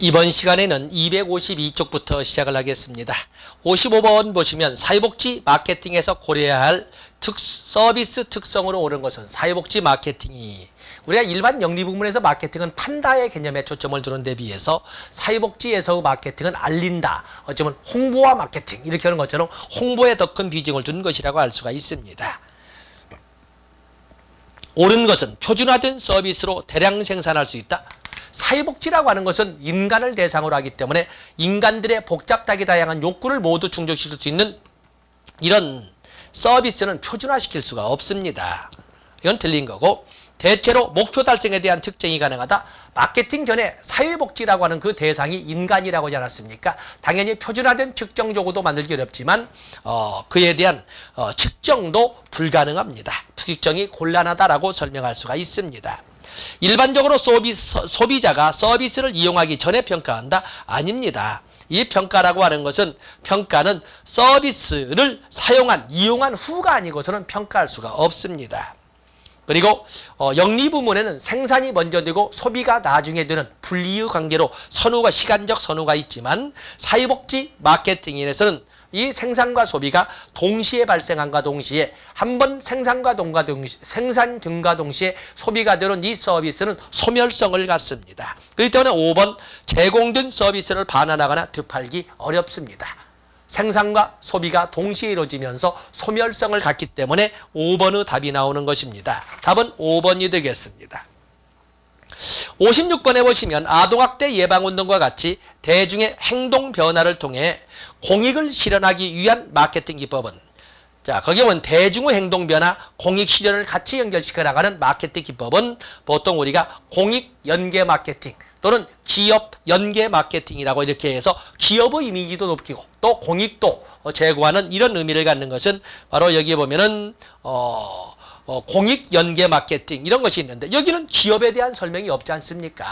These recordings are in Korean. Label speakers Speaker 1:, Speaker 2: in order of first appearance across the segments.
Speaker 1: 이번 시간에는 252쪽부터 시작을 하겠습니다. 55번 보시면 사회복지 마케팅에서 고려해야 할 서비스 특성으로 옳은 것은 사회복지 마케팅이 우리가 일반 영리 부문에서 마케팅은 판다의 개념에 초점을 두는 데 비해서 사회복지에서의 마케팅은 알린다. 어쩌면 홍보와 마케팅 이렇게 하는 것처럼 홍보에 더 큰 비중을 둔 것이라고 할 수가 있습니다. 옳은 것은 표준화된 서비스로 대량 생산할 수 있다. 사회복지라고 하는 것은 인간을 대상으로 하기 때문에 인간들의 복잡하게 다양한 욕구를 모두 충족시킬 수 있는 이런 서비스는 표준화시킬 수가 없습니다. 이건 틀린 거고, 대체로 목표 달성에 대한 측정이 가능하다. 마케팅 전에 사회복지라고 하는 그 대상이 인간이라고 하지 않았습니까? 당연히 표준화된 측정 조고도 만들기 어렵지만 그에 대한 측정도 불가능합니다. 측정이 곤란하다라고 설명할 수가 있습니다. 일반적으로 소비자가 서비스를 이용하기 전에 평가한다? 아닙니다. 이 평가라고 하는 것은 평가는 서비스를 이용한 후가 아니고서는 평가할 수가 없습니다. 그리고 영리 부문에는 생산이 먼저 되고 소비가 나중에 되는 분리의 관계로 시간적 선후가 있지만 사회복지 마케팅에서는 이 생산과 소비가 동시에 발생함과 동시에 한번 생산됨과 동시에 소비가 되는 이 서비스는 소멸성을 갖습니다. 그렇기 때문에 5번 제공된 서비스를 반환하거나 되팔기 어렵습니다. 생산과 소비가 동시에 이루어지면서 소멸성을 갖기 때문에 5번의 답이 나오는 것입니다. 답은 5번이 되겠습니다. 56번에 보시면 아동학대 예방운동과 같이 대중의 행동 변화를 통해 공익을 실현하기 위한 마케팅 기법은, 자, 거기에 보면 대중의 행동 변화, 공익 실현을 같이 연결시켜 나가는 마케팅 기법은 보통 우리가 공익 연계 마케팅 또는 기업 연계 마케팅이라고 이렇게 해서 기업의 이미지도 높이고 또 공익도 제고하는 이런 의미를 갖는 것은 바로 여기에 보면은 공익 연계 마케팅 이런 것이 있는데 여기는 기업에 대한 설명이 없지 않습니까?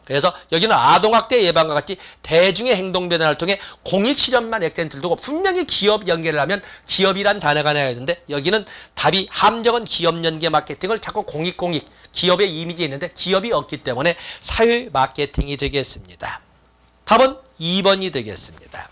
Speaker 1: 그래서 여기는 아동학대 예방과 같이 대중의 행동 변화를 통해 공익 실현만 액센트를 두고 분명히 기업 연계를 하면 기업이란 단어가 나와야 되는데 여기는 답이 함정은 기업 연계 마케팅을 자꾸 공익 기업의 이미지에 있는데 기업이 없기 때문에 사회 마케팅이 되겠습니다. 답은 2번이 되겠습니다.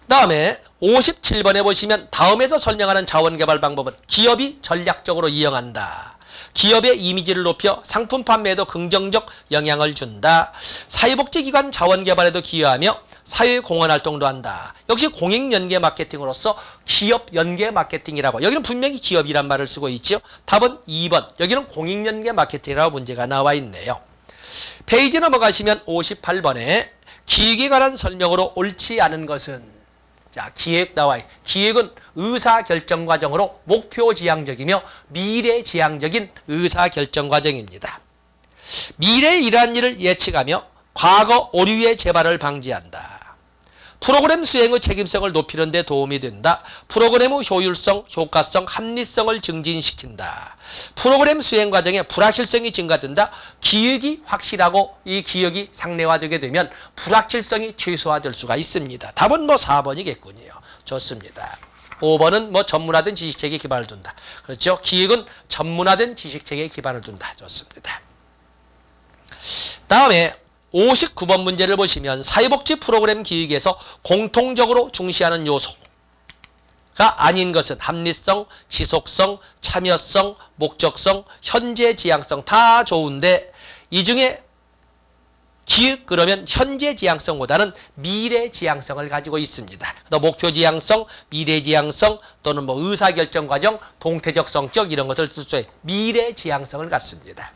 Speaker 1: 다음에 57번에 보시면 다음에서 설명하는 자원개발 방법은 기업이 전략적으로 이용한다. 기업의 이미지를 높여 상품 판매에도 긍정적 영향을 준다. 사회복지기관 자원개발에도 기여하며 사회공헌활동도 한다. 역시 공익연계 마케팅으로서 기업 연계 마케팅이라고, 여기는 분명히 기업이란 말을 쓰고 있죠. 답은 2번. 여기는 공익연계 마케팅이라고 문제가 나와 있네요. 페이지 넘어가시면 58번에 기획에 관한 설명으로 옳지 않은 것은, 자, 기획 나와요. 기획은 의사결정 과정으로 목표지향적이며 미래지향적인 의사결정 과정입니다. 미래에 이러한 일을 예측하며 과거 오류의 재발을 방지한다. 프로그램 수행의 책임성을 높이는 데 도움이 된다. 프로그램의 효율성, 효과성, 합리성을 증진시킨다. 프로그램 수행 과정에 불확실성이 증가된다. 기획이 확실하고 이 기획이 상례화되게 되면 불확실성이 최소화될 수가 있습니다. 답은 4번이겠군요. 좋습니다. 5번은 전문화된 지식체계에 기반을 둔다. 그렇죠? 기획은 전문화된 지식체계에 기반을 둔다. 좋습니다. 다음에 59번 문제를 보시면 사회복지 프로그램 기획에서 공통적으로 중시하는 요소가 아닌 것은 합리성, 지속성, 참여성, 목적성, 현재 지향성 다 좋은데 이 중에 기획 그러면 현재 지향성보다는 미래 지향성을 가지고 있습니다. 또 목표 지향성, 미래 지향성 또는 의사결정 과정, 동태적 성격 이런 것을 쓸 미래 지향성을 갖습니다.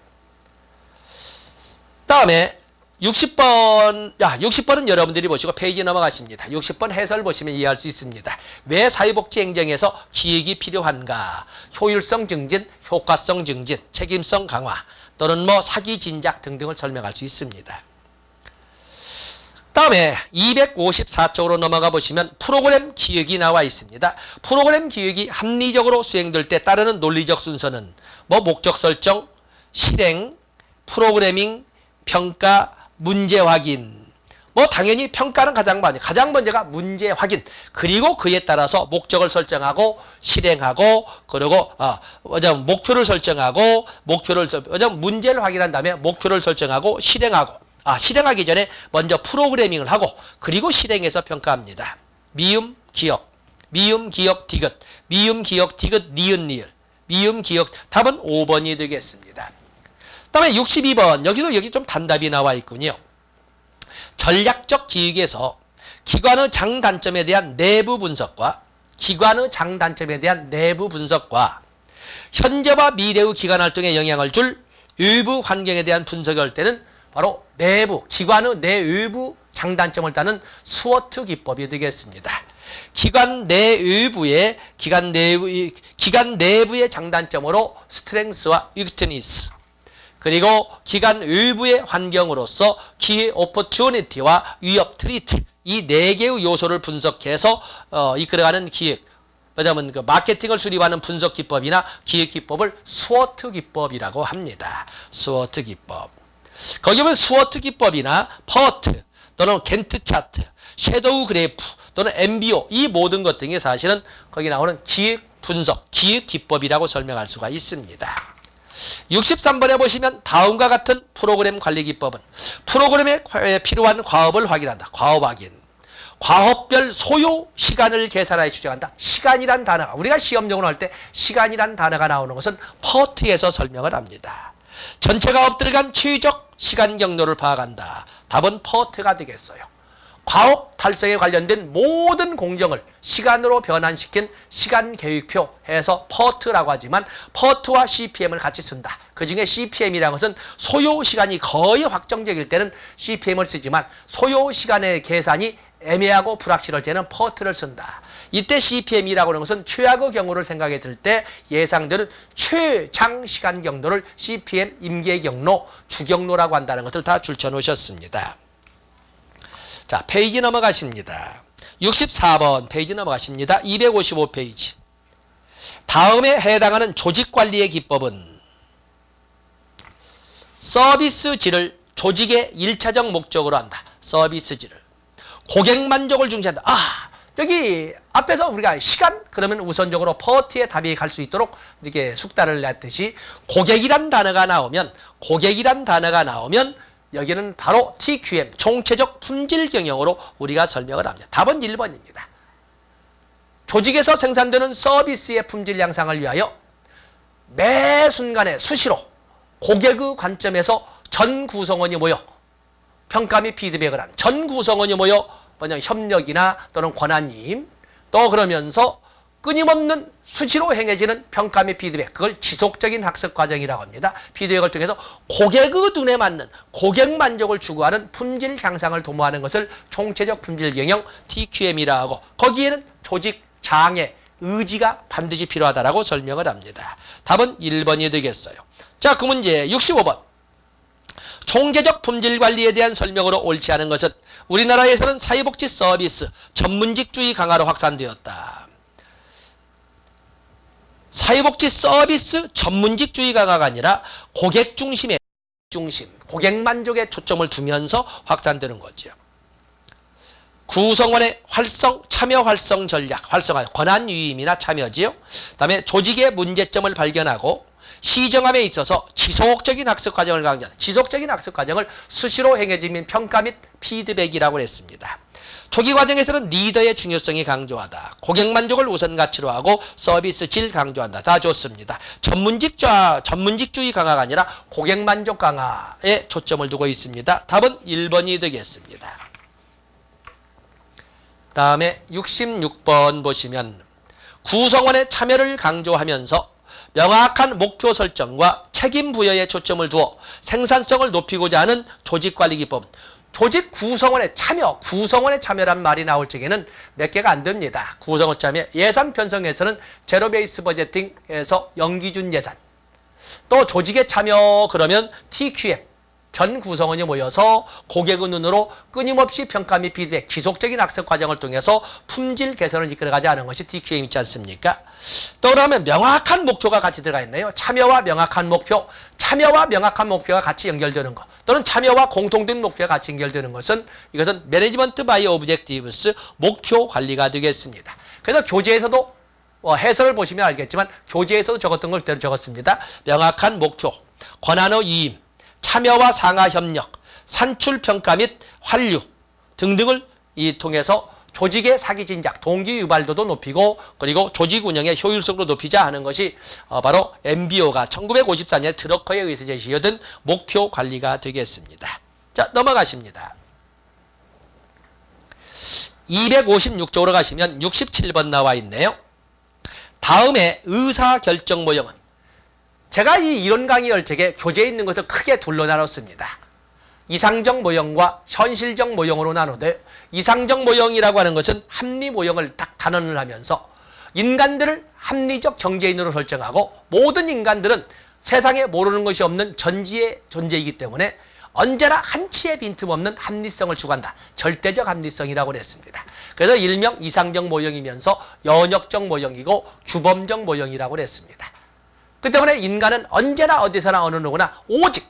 Speaker 1: 다음에 60번은 여러분들이 보시고 페이지 넘어가십니다. 60번 해설 보시면 이해할 수 있습니다. 왜 사회복지 행정에서 기획이 필요한가? 효율성 증진, 효과성 증진, 책임성 강화 또는 사기 진작 등등을 설명할 수 있습니다. 다음에 254쪽으로 넘어가 보시면 프로그램 기획이 나와 있습니다. 프로그램 기획이 합리적으로 수행될 때 따르는 논리적 순서는 목적 설정, 실행, 프로그래밍, 평가, 문제 확인. 당연히 평가는 가장 먼저가 문제 확인. 그리고 그에 따라서 목적을 설정하고 실행하고 그리고 목표를 설정하고 문제를 확인한 다음에 목표를 설정하고 실행하고 실행하기 전에 먼저 프로그래밍을 하고 그리고 실행해서 평가합니다. 미음, 기억, 미음, 기억, 디귿, 미음, 기억, 디귿, 니은, 니을, 미음, 기억. 답은 5번이 되겠습니다. 다음에 62번. 여기 좀 단답이 나와 있군요. 전략적 기획에서 기관의 장단점에 대한 내부 분석과 현재와 미래의 기관 활동에 영향을 줄 외부 환경에 대한 분석을 할 때는 바로 기관의 내외부 장단점을 따는 스워트 기법이 되겠습니다. 기관 내외부의 장단점으로 스트렝스와 위크니스, 그리고 기관 외부의 환경으로서 기회 오퍼튜니티와 위협 트리트, 이 4개의 요소를 분석해서 이끌어가는 기획, 왜냐하면 그 마케팅을 수립하는 분석 기법이나 기획 기법을 스워트 기법이라고 합니다. 스워트 기법. 거기 보면 스워트 기법이나 퍼트 또는 겐트 차트, 섀도우 그래프 또는 MBO, 이 모든 것 등이 사실은 거기 나오는 기획 분석, 기획 기법이라고 설명할 수가 있습니다. 63번에 보시면 다음과 같은 프로그램 관리 기법은 프로그램에 필요한 과업을 확인한다. 과업 확인. 과업별 소요 시간을 계산하여 추정한다. 시간이란 단어가, 우리가 시험용으로 할 때 시간이란 단어가 나오는 것은 퍼트에서 설명을 합니다. 전체 과업들 간 최적 시간 경로를 파악한다. 답은 퍼트가 되겠어요. 과업 달성에 관련된 모든 공정을 시간으로 변환시킨 시간 계획표 해서 퍼트라고 하지만 퍼트와 CPM을 같이 쓴다. 그 중에 CPM이라는 것은 소요 시간이 거의 확정적일 때는 CPM을 쓰지만 소요 시간의 계산이 애매하고 불확실할 때는 퍼트를 쓴다. 이때 CPM이라고 하는 것은 최악의 경우를 생각해 들 때 예상되는 최장 시간 경로를 CPM, 임계 경로, 주경로라고 한다는 것을 다 줄쳐 놓으셨습니다. 자, 페이지 넘어가십니다. 64번 페이지 넘어가십니다. 255페이지. 다음에 해당하는 조직관리의 기법은 서비스질을 조직의 1차적 목적으로 한다. 서비스질을. 고객 만족을 중시한다. 여기 앞에서 우리가 시간 그러면 우선적으로 퍼트의 답이 갈 수 있도록 이렇게 숙달을 냈듯이 고객이란 단어가 나오면 여기는 바로 TQM, 총체적 품질 경영으로 우리가 설명을 합니다. 답은 1번입니다. 조직에서 생산되는 서비스의 품질 향상을 위하여 매 순간에 수시로 고객의 관점에서 전 구성원이 모여 평가 및 피드백을 한 전 구성원이 모여 협력이나 또는 권한임, 또 그러면서 끊임없는 수시로 행해지는 평가 및 피드백, 그걸 지속적인 학습 과정이라고 합니다. 피드백을 통해서 고객의 눈에 맞는 고객 만족을 추구하는 품질 향상을 도모하는 것을 총체적 품질 경영 TQM이라 하고, 거기에는 조직 장애, 의지가 반드시 필요하다라고 설명을 합니다. 답은 1번이 되겠어요. 자, 그 문제 65번. 총체적 품질 관리에 대한 설명으로 옳지 않은 것은 우리나라에서는 사회복지 서비스 전문직주의 강화로 확산되었다. 사회복지 서비스 전문직주의 강화가 아니라 고객 중심의 고객 만족에 초점을 두면서 확산되는 거죠. 구성원의 참여 활성 전략, 권한 유임이나 참여지요. 그다음에 조직의 문제점을 발견하고 시정함에 있어서 지속적인 학습 과정을 강조하는, 지속적인 학습 과정을 수시로 행해지는 평가 및 피드백이라고 했습니다. 초기 과정에서는 리더의 중요성이 강조하다. 고객 만족을 우선 가치로 하고 서비스 질 강조한다. 다 좋습니다. 전문직주의 강화가 아니라 고객 만족 강화에 초점을 두고 있습니다. 답은 1번이 되겠습니다. 다음에 66번 보시면 구성원의 참여를 강조하면서 명확한 목표 설정과 책임 부여에 초점을 두어 생산성을 높이고자 하는 조직관리 기법. 조직 구성원의 참여란 말이 나올 적에는 몇 개가 안 됩니다. 구성원 참여, 예산 편성에서는 제로 베이스 버제팅에서 연기준 예산. 또 조직의 참여 그러면 TQM, 전 구성원이 모여서 고객의 눈으로 끊임없이 평가 및 피드백, 지속적인 학습 과정을 통해서 품질 개선을 이끌어가지 않은 것이 TQM 있지 않습니까? 또 그러면 명확한 목표가 같이 들어가 있네요. 참여와 명확한 목표가 같이 연결되는 것, 또는 참여와 공통된 목표가 같이 연결되는 것은 이것은 매니지먼트 바이 오브젝티브스, 목표 관리가 되겠습니다. 그래서 교재에서도 해설을 보시면 알겠지만 교재에서도 적었던 걸 그대로 적었습니다. 명확한 목표, 권한의 이임, 참여와 상하 협력, 산출평가 및 환류 등등을 통해서 조직의 사기 진작, 동기 유발도도 높이고 그리고 조직 운영의 효율성도 높이자 하는 것이 바로 MBO가 1954년 드러커에 의해서 제시하던 목표 관리가 되겠습니다. 자, 넘어가십니다. 256쪽으로 가시면 67번 나와 있네요. 다음에 의사결정 모형은 제가 이 이론 강의 열책에 교재에 있는 것을 크게 둘로 나눴습니다. 이상적 모형과 현실적 모형으로 나누되 이상적 모형이라고 하는 것은 합리 모형을 딱 단언을 하면서 인간들을 합리적 정제인으로 설정하고 모든 인간들은 세상에 모르는 것이 없는 전지의 존재이기 때문에 언제나 한치의 빈틈없는 합리성을 추구한다. 절대적 합리성이라고 했습니다. 그래서 일명 이상적 모형이면서 연역적 모형이고 규범적 모형이라고 했습니다. 그 때문에 인간은 언제나 어디서나 어느 누구나 오직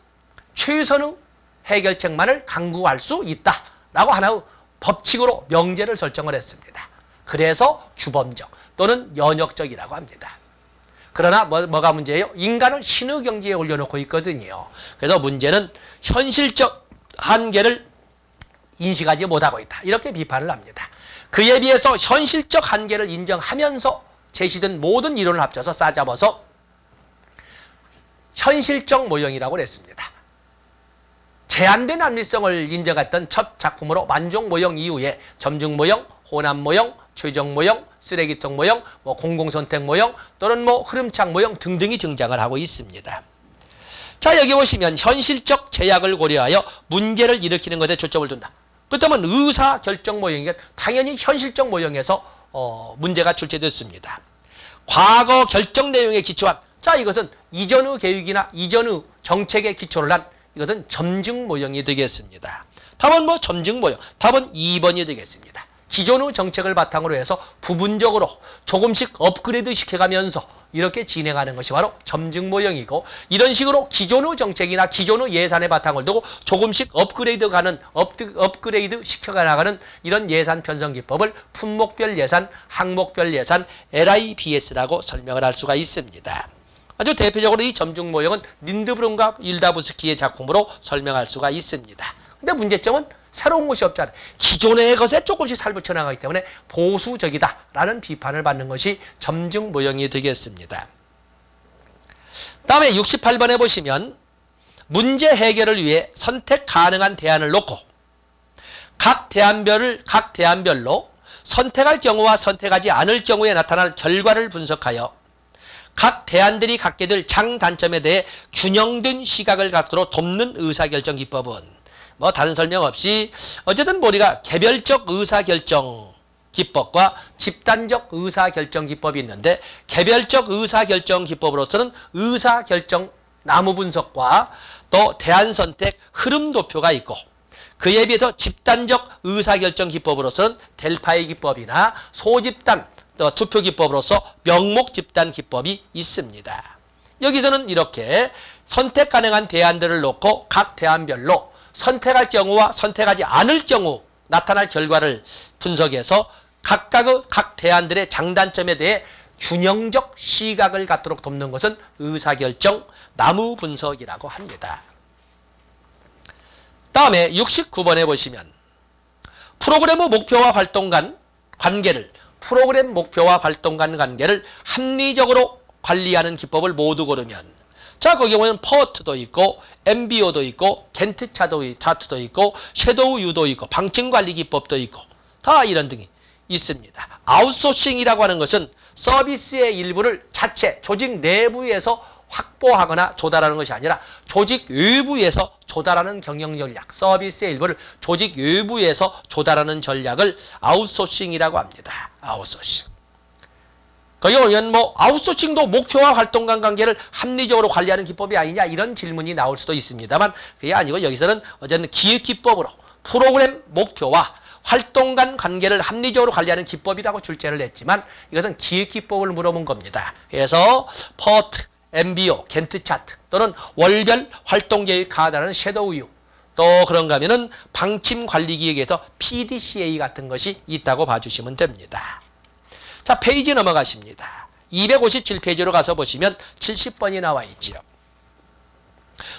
Speaker 1: 최선의 해결책만을 강구할 수 있다라고 하나의 법칙으로 명제를 설정을 했습니다. 그래서 규범적 또는 연역적이라고 합니다. 그러나 뭐가 문제예요? 인간을 신의 경지에 올려놓고 있거든요. 그래서 문제는 현실적 한계를 인식하지 못하고 있다. 이렇게 비판을 합니다. 그에 비해서 현실적 한계를 인정하면서 제시된 모든 이론을 합쳐서 싸잡아서 현실적 모형이라고 했습니다. 제한된 합리성을 인정했던 첫 작품으로 만족 모형 이후에 점증 모형, 혼합 모형, 최적 모형, 쓰레기통 모형, 공공선택 모형 또는 흐름창 모형 등등이 등장을 하고 있습니다. 자, 여기 보시면 현실적 제약을 고려하여 문제를 일으키는 것에 초점을 둔다. 그렇다면 의사결정 모형이 당연히 현실적 모형에서 문제가 출제됐습니다. 과거 결정 내용에 기초한 자, 이것은 이전의 계획이나 이전의 정책에 기초를 한 이것은 점증 모형이 되겠습니다. 답은 점증 모형. 답은 2번이 되겠습니다. 기존의 정책을 바탕으로 해서 부분적으로 조금씩 업그레이드 시켜가면서 이렇게 진행하는 것이 바로 점증 모형이고 이런 식으로 기존의 정책이나 기존의 예산의 바탕을 두고 조금씩 업그레이드 시켜나가는 이런 예산 편성 기법을 품목별 예산, 항목별 예산, LIBS라고 설명을 할 수가 있습니다. 아주 대표적으로 이 점증 모형은 린드브룸과 일다부스키의 작품으로 설명할 수가 있습니다. 근데 문제점은 새로운 것이 없잖아요. 기존의 것에 조금씩 살붙여 나가기 때문에 보수적이다라는 비판을 받는 것이 점증 모형이 되겠습니다. 다음에 68번에 보시면 문제 해결을 위해 선택 가능한 대안을 놓고 각 대안별로 선택할 경우와 선택하지 않을 경우에 나타날 결과를 분석하여 각 대안들이 갖게 될 장단점에 대해 균형된 시각을 갖도록 돕는 의사결정 기법은 다른 설명 없이 어쨌든 우리가 개별적 의사결정 기법과 집단적 의사결정 기법이 있는데 개별적 의사결정 기법으로서는 의사결정 나무 분석과 또 대안 선택 흐름 도표가 있고 그에 비해서 집단적 의사결정 기법으로서는 델파이 기법이나 소집단 투표 기법으로서 명목 집단 기법이 있습니다. 여기서는 이렇게 선택 가능한 대안들을 놓고 각 대안별로 선택할 경우와 선택하지 않을 경우 나타날 결과를 분석해서 각각의 각 대안들의 장단점에 대해 균형적 시각을 갖도록 돕는 것은 의사결정 나무 분석이라고 합니다. 다음에 69번에 보시면 프로그램의 목표와 활동 간 관계를 합리적으로 관리하는 기법을 모두 고르면 자, 거기 보면 퍼트도 있고 MBO도 있고 겐트 차트도 있고 섀도우 유도 있고 방침관리 기법도 있고 다 이런 등이 있습니다. 아웃소싱이라고 하는 것은 서비스의 일부를 자체 조직 내부에서 확보하거나 조달하는 것이 아니라 조직 외부에서 조달하는 경영 전략, 서비스의 일부를 조직 외부에서 조달하는 전략을 아웃소싱이라고 합니다. 아웃소싱. 거기 보면 아웃소싱도 목표와 활동 간 관계를 합리적으로 관리하는 기법이 아니냐 이런 질문이 나올 수도 있습니다만 그게 아니고 여기서는 어쨌든 기획 기법으로 프로그램 목표와 활동 간 관계를 합리적으로 관리하는 기법이라고 출제를 했지만 이것은 기획 기법을 물어본 겁니다. 그래서 퍼트, MBO, 겐트 차트 또는 월별 활동 계획 가다라는 섀도우 유 또 그런가 하면은 방침 관리 기획에서 PDCA 같은 것이 있다고 봐주시면 됩니다. 자, 페이지 넘어가십니다. 257페이지로 가서 보시면 70번이 나와 있지요.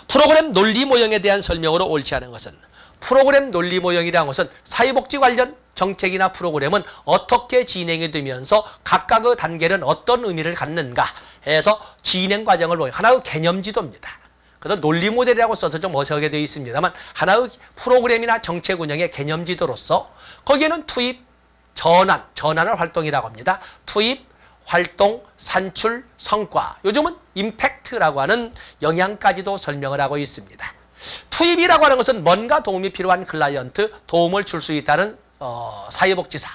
Speaker 1: 프로그램 논리 모형에 대한 설명으로 옳지 않은 것은 프로그램 논리 모형이라는 것은 사회복지 관련 정책이나 프로그램은 어떻게 진행이 되면서 각각의 단계는 어떤 의미를 갖는가 해서 진행 과정을 보여 하나의 개념 지도입니다. 그래서 논리 모델이라고 써서 좀 어색하게 되어 있습니다만 하나의 프로그램이나 정책 운영의 개념 지도로서 거기에는 투입, 전환을 활동이라고 합니다. 투입, 활동, 산출, 성과, 요즘은 임팩트라고 하는 영향까지도 설명을 하고 있습니다. 투입이라고 하는 것은 뭔가 도움이 필요한 클라이언트, 도움을 줄 수 있다는 사회복지사,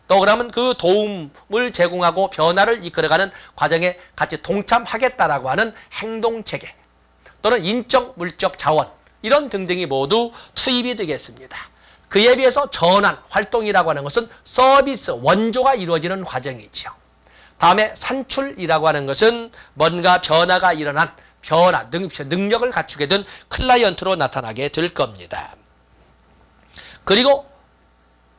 Speaker 1: 또 그러면 그 도움을 제공하고 변화를 이끌어가는 과정에 같이 동참하겠다라고 하는 행동체계 또는 인적, 물적 자원 이런 등등이 모두 투입이 되겠습니다. 그에 비해서 전환, 활동이라고 하는 것은 서비스, 원조가 이루어지는 과정이죠. 다음에 산출이라고 하는 것은 뭔가 변화가 일어난 능력을 갖추게 된 클라이언트로 나타나게 될 겁니다. 그리고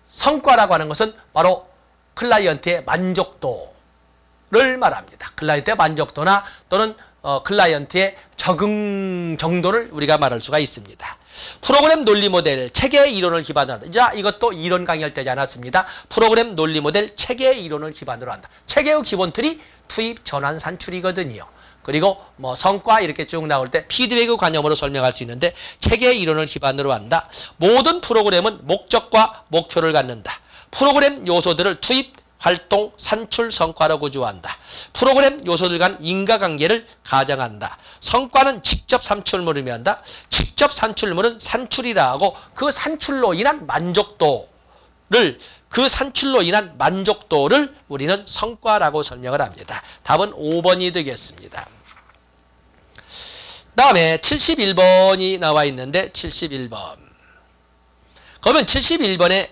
Speaker 1: 성과라고 하는 것은 바로 클라이언트의 만족도를 말합니다. 클라이언트의 만족도나 또는 클라이언트의 적응 정도를 우리가 말할 수가 있습니다. 프로그램 논리 모델 체계 이론을 기반으로 한다. 자, 이것도 이론 강의할 때지 않았습니다. 프로그램 논리 모델 체계 이론을 기반으로 한다. 체계의 기본 틀이 투입, 전환, 산출이거든요. 그리고 성과 이렇게 쭉 나올 때 피드백 관념으로 설명할 수 있는데 체계 이론을 기반으로 한다. 모든 프로그램은 목적과 목표를 갖는다. 프로그램 요소들을 투입, 활동, 산출, 성과로 구조한다. 프로그램 요소들 간 인과관계를 가정한다. 성과는 직접 산출물을 의미한다. 직접 산출물은 산출이라 하고 그 산출로 인한 만족도를 우리는 성과라고 설명을 합니다. 답은 5번이 되겠습니다. 다음에 71번이 나와 있는데 71번. 그러면 71번에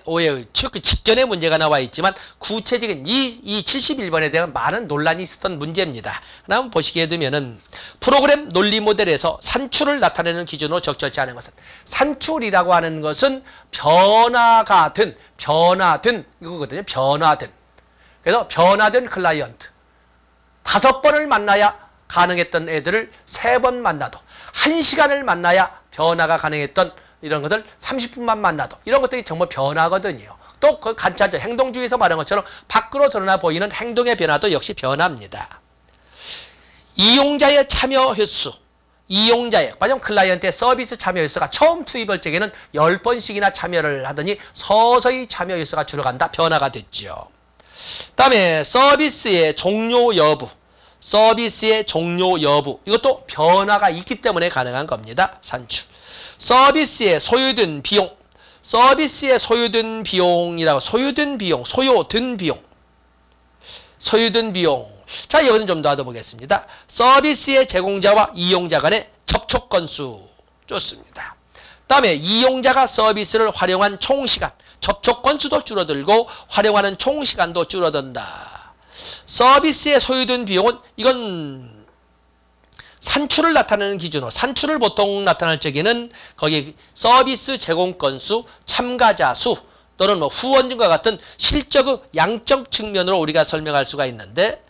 Speaker 1: 그 직전에 문제가 나와 있지만 구체적인 이 71번에 대한 많은 논란이 있었던 문제입니다. 하나 한번 보시게 되면은 프로그램 논리 모델에서 산출을 나타내는 기준으로 적절치 않은 것은 산출이라고 하는 것은 변화된 이거거든요. 그래서 변화된 클라이언트 5번을 만나야 가능했던 애들을 3번 만나도 1시간을 만나야 변화가 가능했던 이런 것을 30분만 만나도 이런 것들이 정말 변화거든요. 또 그 관찰적 행동주의에서 말한 것처럼 밖으로 드러나 보이는 행동의 변화도 역시 변화입니다. 이용자의 참여 횟수, 마지막 클라이언트의 서비스 참여 횟수가 처음 투입할 적에는 10번씩이나 참여를 하더니 서서히 참여 횟수가 줄어간다. 변화가 됐죠. 다음에 서비스의 종료 여부, 이것도 변화가 있기 때문에 가능한 겁니다. 산출. 서비스에 소요된 비용. 자, 이거는 좀 더 알아보겠습니다. 서비스의 제공자와 이용자 간의 접촉 건수. 좋습니다. 다음에 이용자가 서비스를 활용한 총시간. 접촉 건수도 줄어들고 활용하는 총시간도 줄어든다. 서비스에 소요된 비용은 이건 산출을 나타내는 기준으로 산출을 보통 나타낼 적에는 거기 서비스 제공 건수, 참가자 수 또는 후원금과 같은 실적의 양적 측면으로 우리가 설명할 수가 있는데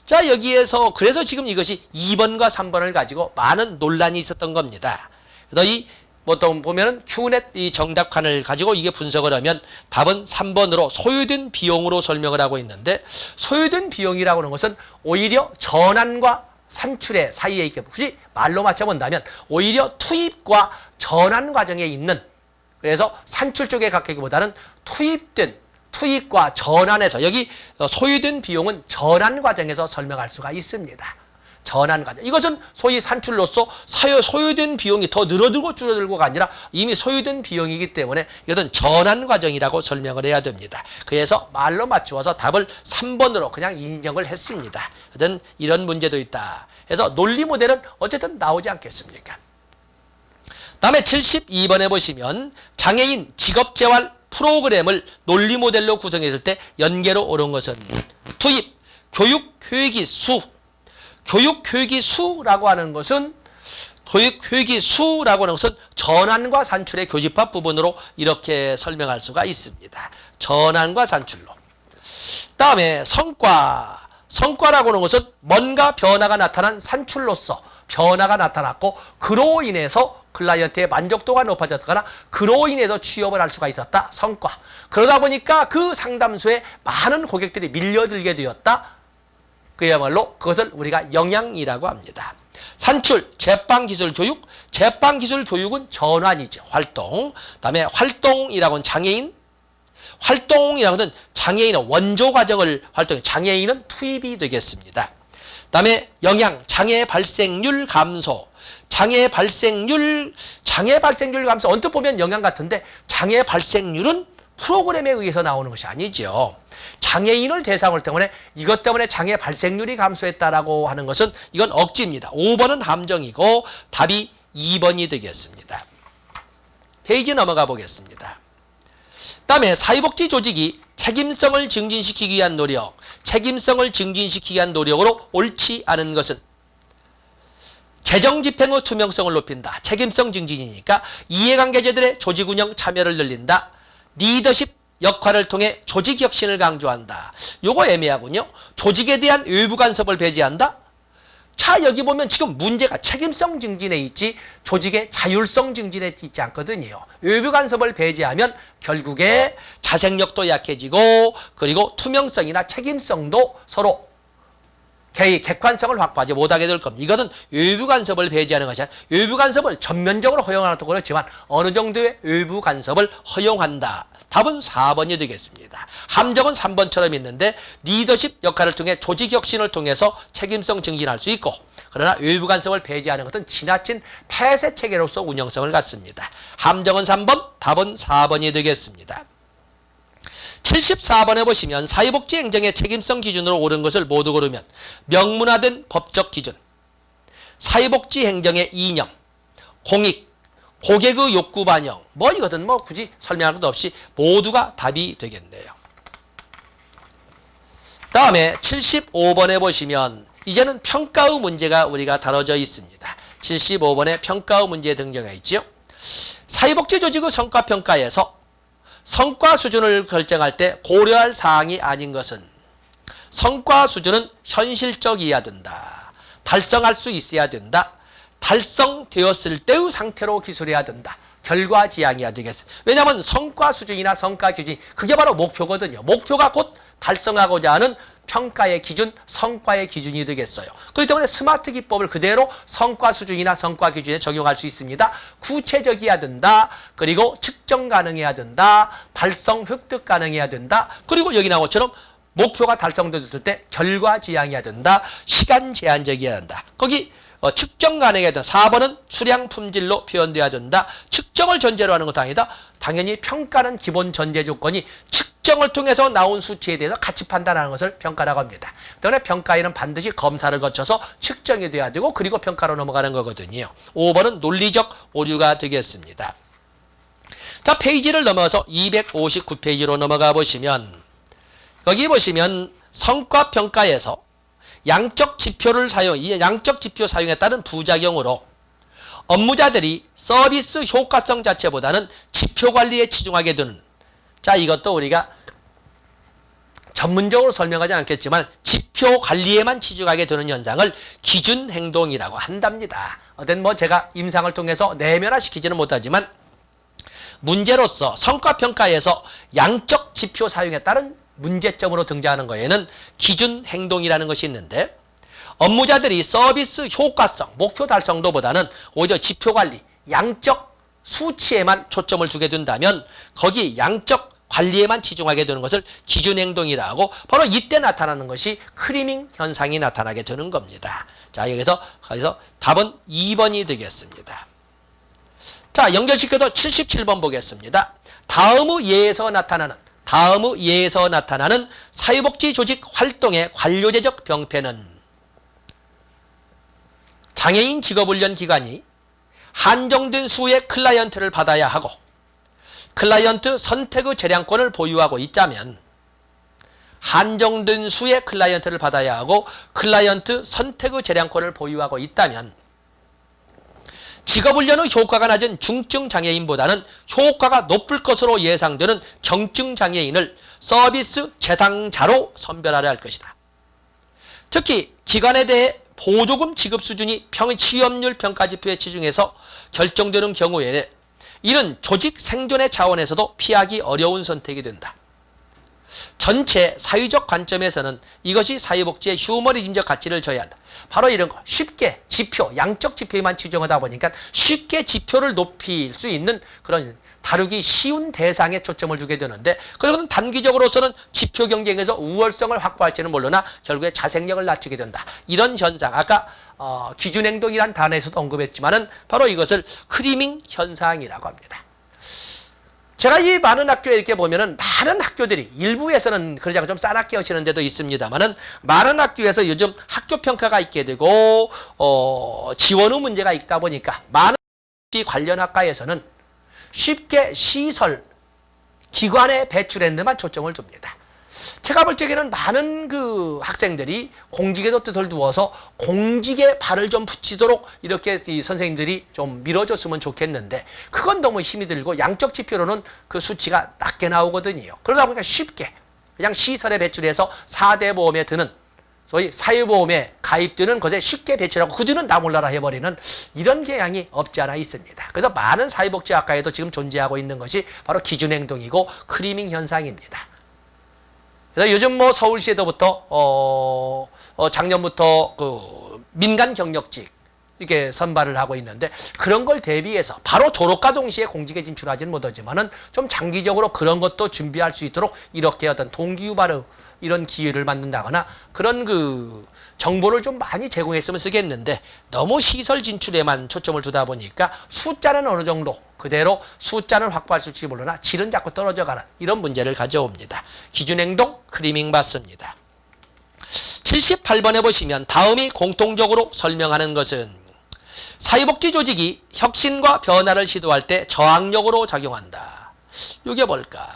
Speaker 1: 자 여기에서 그래서 지금 이것이 2번과 3번을 가지고 많은 논란이 있었던 겁니다. 그래서 이 보통 보면은 Qnet 이 정답칸을 가지고 이게 분석을 하면 답은 3번으로 소요된 비용으로 설명을 하고 있는데 소요된 비용이라고 하는 것은 오히려 전환과 산출의 사이에 있게 굳이 말로 맞춰본다면 오히려 투입과 전환 과정에 있는 그래서 산출 쪽에 가기보다는 투입과 전환에서 여기 소요된 비용은 전환 과정에서 설명할 수가 있습니다. 전환 과정. 이것은 소위 산출로서 소요된 비용이 더 늘어들고 줄어들고가 아니라 이미 소요된 비용이기 때문에 이것은 전환 과정이라고 설명을 해야 됩니다. 그래서 말로 맞추어서 답을 3번으로 그냥 인정을 했습니다. 어떤 이런 문제도 있다. 그래서 논리 모델은 어쨌든 나오지 않겠습니까? 다음에 72번에 보시면 장애인 직업재활 프로그램을 논리 모델로 구성했을 때 연계로 옳은 것은 투입, 교육, 교육이 수. 교육이 수라고 하는 것은 전환과 산출의 교집합 부분으로 이렇게 설명할 수가 있습니다. 전환과 산출로. 다음에 성과라고 하는 것은 뭔가 변화가 나타난 산출로서 변화가 나타났고 그로 인해서 클라이언트의 만족도가 높아졌거나 그로 인해서 취업을 할 수가 있었다. 성과. 그러다 보니까 그 상담소에 많은 고객들이 밀려들게 되었다. 그야말로 그것을 우리가 영향이라고 합니다. 산출, 제빵기술교육. 제빵기술교육은 전환이죠. 활동. 그다음에 활동이라고는 장애인. 활동이라고는 장애인의 원조 과정을 활동해. 장애인은 투입이 되겠습니다. 그다음에 영향, 장애 발생률 감소. 장애 발생률 감소. 언뜻 보면 영향 같은데 장애 발생률은 프로그램에 의해서 나오는 것이 아니죠. 장애인을 대상으로 때문에 이것 때문에 장애 발생률이 감소했다라고 하는 것은 이건 억지입니다. 5번은 함정이고 답이 2번이 되겠습니다. 페이지 넘어가 보겠습니다. 다음에 사회복지 조직이 책임성을 증진시키기 위한 노력, 책임성을 증진시키기 위한 노력으로 옳지 않은 것은 재정 집행의 투명성을 높인다. 책임성 증진이니까 이해관계자들의 조직 운영 참여를 늘린다. 리더십 역할을 통해 조직 혁신을 강조한다. 요거 애매하군요. 조직에 대한 외부 간섭을 배제한다. 자, 여기 보면 지금 문제가 책임성 증진에 있지 조직의 자율성 증진에 있지 않거든요. 외부 간섭을 배제하면 결국에 자생력도 약해지고 그리고 투명성이나 책임성도 서로 객관성을 확보하지 못하게 될 겁니다. 이것은 외부 간섭을 배제하는 것이 아니라 외부 간섭을 전면적으로 허용하는 것도 그렇지만 어느 정도의 외부 간섭을 허용한다. 답은 4번이 되겠습니다. 함정은 3번처럼 있는데 리더십 역할을 통해 조직 혁신을 통해서 책임성 증진할 수 있고 그러나 외부 간섭을 배제하는 것은 지나친 폐쇄 체계로서 운영성을 갖습니다. 함정은 3번, 답은 4번이 되겠습니다. 74번에 보시면 사회복지 행정의 책임성 기준으로 옳은 것을 모두 고르면 명문화된 법적 기준, 사회복지 행정의 이념, 공익, 고객의 욕구 반영, 이거든 굳이 설명할 것도 없이 모두가 답이 되겠네요. 다음에 75번에 보시면 이제는 평가의 문제가 우리가 다뤄져 있습니다. 75번에 평가의 문제 등장해 있죠. 사회복지 조직의 성과평가에서 성과 수준을 결정할 때 고려할 사항이 아닌 것은 성과 수준은 현실적이어야 된다. 달성할 수 있어야 된다. 달성되었을 때의 상태로 기술해야 된다. 결과지향이어야 되겠습니다. 왜냐하면 성과 수준이나 성과 기준이 그게 바로 목표거든요. 목표가 곧 달성하고자 하는 평가의 기준, 성과의 기준이 되겠어요. 그렇기 때문에 스마트 기법을 그대로 성과 수준이나 성과 기준에 적용할 수 있습니다. 구체적이어야 된다. 그리고 측정 가능해야 된다. 달성 획득 가능해야 된다. 그리고 여기 나온 것처럼 목표가 달성되었을 때 결과지향이어야 된다. 시간 제한적이어야 한다. 거기 측정 가능해야 된다. 4번은 수량 품질로 표현돼야 된다. 측정을 전제로 하는 것도 아니다. 당연히 평가는 기본 전제 조건이 측정을 통해서 나온 수치에 대해서 가치 판단하는 것을 평가라고 합니다. 때문에 평가에는 반드시 검사를 거쳐서 측정이 돼야 되고 그리고 평가로 넘어가는 거거든요. 5번은 논리적 오류가 되겠습니다. 자, 페이지를 넘어서 259페이지로 넘어가 보시면 거기 보시면 성과평가에서 양적 지표를 이 양적 지표 사용에 따른 부작용으로 업무자들이 서비스 효과성 자체보다는 지표 관리에 치중하게 되는, 자, 이것도 우리가 전문적으로 설명하지 않겠지만 지표 관리에만 치중하게 되는 현상을 기준 행동이라고 한답니다. 어떤 제가 임상을 통해서 내면화시키지는 못하지만 문제로서 성과평가에서 양적 지표 사용에 따른 문제점으로 등장하는 거에는 기준 행동이라는 것이 있는데 업무자들이 서비스 효과성, 목표 달성도보다는 오히려 지표 관리, 양적 수치에만 초점을 두게 된다면 거기 양적 관리에만 치중하게 되는 것을 기준 행동이라고 바로 이때 나타나는 것이 크리밍 현상이 나타나게 되는 겁니다. 자, 여기서 답은 2번이 되겠습니다. 자, 연결시켜서 77번 보겠습니다. 다음의 예에서 나타나는 사회복지 조직 활동의 관료제적 병폐는 장애인 직업훈련 기관이 한정된 수의 클라이언트를 받아야 하고 클라이언트 선택의 재량권을 보유하고 있다면 한정된 수의 클라이언트를 받아야 하고 클라이언트 선택의 재량권을 보유하고 있다면 직업훈련의 효과가 낮은 중증장애인보다는 효과가 높을 것으로 예상되는 경증장애인을 서비스 대상자로 선별하려 할 것이다. 특히 기관에 대해 보조금 지급 수준이 취업률 평가지표의 치중에서 결정되는 경우에 이는 조직 생존의 차원에서도 피하기 어려운 선택이 된다. 전체 사회적 관점에서는 이것이 사회복지의 휴머니즘적 가치를 져야 한다. 바로 이런 거 쉽게 지표, 양적 지표에만 치중하다 보니까 쉽게 지표를 높일 수 있는 그런 다루기 쉬운 대상에 초점을 주게 되는데, 그리고는 단기적으로서는 지표 경쟁에서 우월성을 확보할지는 몰라나 결국에 자생력을 낮추게 된다. 이런 현상, 아까 기준행동이란 단어에서도 언급했지만은 바로 이것을 크리밍 현상이라고 합니다. 제가 이 많은 학교에 이렇게 보면은 많은 학교들이 일부에서는 그러지 않고 좀 싼 학교 하시는 데도 있습니다만은 많은 학교에서 요즘 학교 평가가 있게 되고 지원의 문제가 있다 보니까 많은 관련 학과에서는 쉽게 시설, 기관에 배출하는 데만 초점을 둡니다. 제가 볼 적에는 많은 그 학생들이 공직에도 뜻을 두어서 공직에 발을 좀 붙이도록 이렇게 이 선생님들이 좀 밀어줬으면 좋겠는데, 그건 너무 힘이 들고 양적 지표로는 그 수치가 낮게 나오거든요. 그러다 보니까 쉽게 그냥 시설에 배출해서 4대 보험에 드는, 소위 사회보험에 가입되는 것에 쉽게 배출하고 그 뒤는 나 몰라라 해버리는 이런 경향이 없지 않아 있습니다. 그래서 많은 사회복지학과에도 지금 존재하고 있는 것이 바로 기준행동이고 크리밍 현상입니다. 그래서 요즘 뭐 서울시에서부터 작년부터 그 민간 경력직 이렇게 선발을 하고 있는데, 그런 걸 대비해서 바로 졸업과 동시에 공직에 진출하지는 못하지만은 좀 장기적으로 그런 것도 준비할 수 있도록 이렇게 어떤 동기유발의 이런 기회를 만든다거나 그런 그 정보를 좀 많이 제공했으면 쓰겠는데, 너무 시설 진출에만 초점을 두다 보니까 숫자는 어느 정도 그대로 숫자는 확보할 수 있을지 몰라나 질은 자꾸 떨어져가는 이런 문제를 가져옵니다. 기준행동 크리밍 받습니다. 78번에 보시면 다음이 공통적으로 설명하는 것은 사회복지 조직이 혁신과 변화를 시도할 때 저항력으로 작용한다. 이게 뭘까?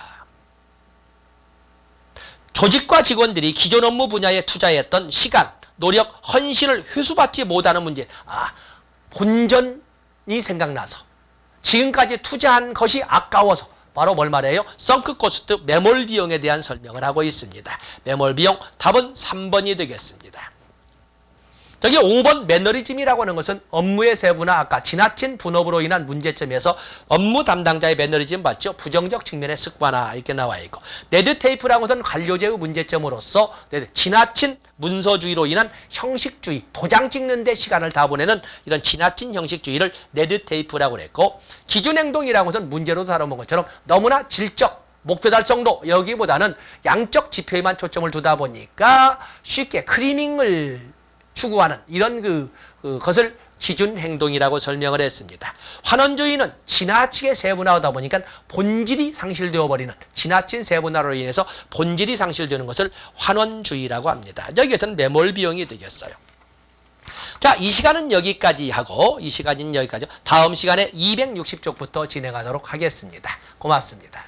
Speaker 1: 조직과 직원들이 기존 업무 분야에 투자했던 시간, 노력, 헌신을 회수받지 못하는 문제. 본전이 생각나서 지금까지 투자한 것이 아까워서 바로 뭘 말해요? 썬크 코스트, 매몰 비용에 대한 설명을 하고 있습니다. 매몰 비용, 답은 3번이 되겠습니다. 저기 5번 매너리즘이라고 하는 것은 업무의 세분화, 아까 지나친 분업으로 인한 문제점에서 업무 담당자의 매너리즘 봤죠? 부정적 측면의 습관화 이렇게 나와 있고, 레드테이프라고 하는 관료제의 문제점으로서 지나친 문서주의로 인한 형식주의, 도장 찍는 데 시간을 다 보내는 이런 지나친 형식주의를 레드테이프라고 그랬고, 기준행동이라고 해서는 문제로 다뤄본 것처럼 너무나 질적, 목표 달성도 여기보다는 양적 지표에만 초점을 두다 보니까 쉽게 크리밍을 추구하는 이런 것을 기준 행동이라고 설명을 했습니다. 환원주의는 지나치게 세분화하다 보니까 본질이 상실되어 버리는, 지나친 세분화로 인해서 본질이 상실되는 것을 환원주의라고 합니다. 여기에서는 매몰 비용이 되겠어요. 자, 이 시간은 여기까지 하고, 다음 시간에 260쪽부터 진행하도록 하겠습니다. 고맙습니다.